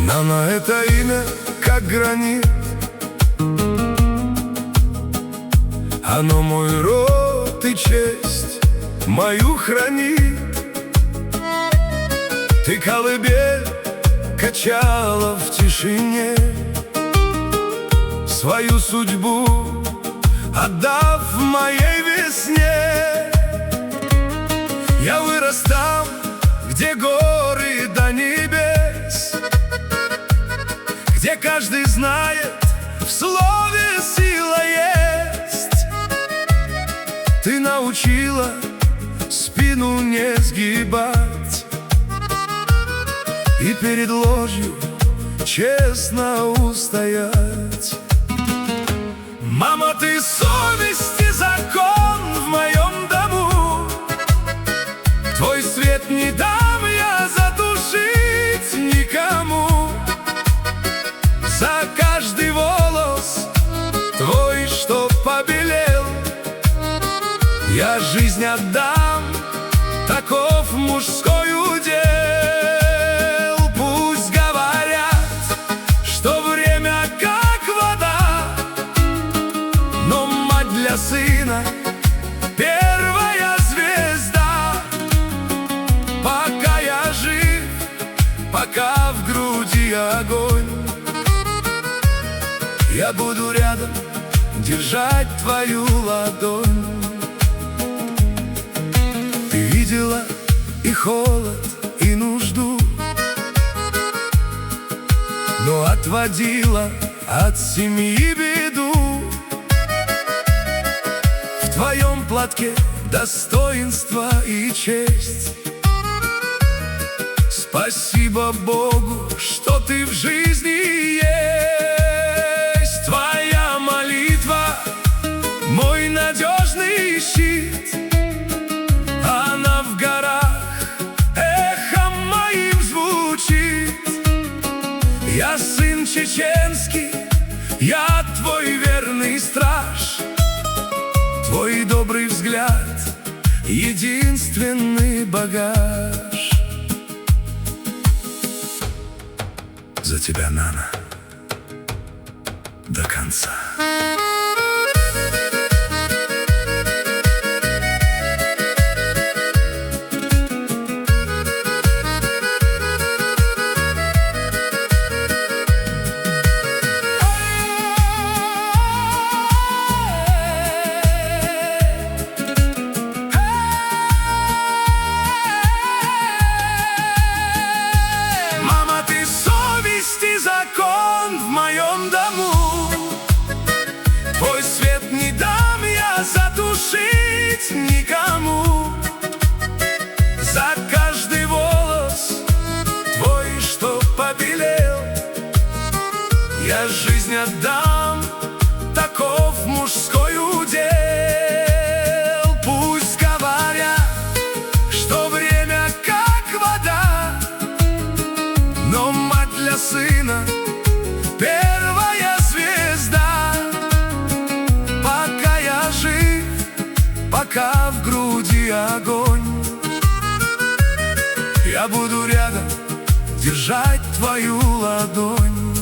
Нана — это имя, как гранит. Оно мой род и честь мою хранит. Ты колыбель качала в тишине, свою судьбу отдав моей весне. Я вырос там, где горы до небес, где каждый знает, в слове сила есть. Ты научила спину не сгибать и перед ложью честно устоять. Мама, ты совесть и закон в моем дому. Твой свет не дам я затушить никому. За каждый волос твой, что побелел, я жизнь отдам, таков мужской удел. Пусть говорят, что время как вода, но мать для сына первая звезда. Пока я жив, пока в груди огонь, я буду рядом держать твою ладонь. Ты видела и холод, и нужду, но отводила от семьи беду. В твоем платке достоинство и честь. Спасибо Богу, что ты в жизни есть. Твоя молитва — мой надежный щит. Она в горах эхом моим звучит. Я сын чеченский, я твой верный страж. Твой добрый взгляд — единственный багаж. За тебя, Нана, до конца. Закон в моем дому. Твой свет не дам я затушить никому. За каждый волос твой, что побелел, я жизнь отдам, таков мужской удел. Пусть говорят, что время как вода, но мать для сына первая звезда. Пока я жив, пока в груди огонь, я буду рядом держать твою ладонь.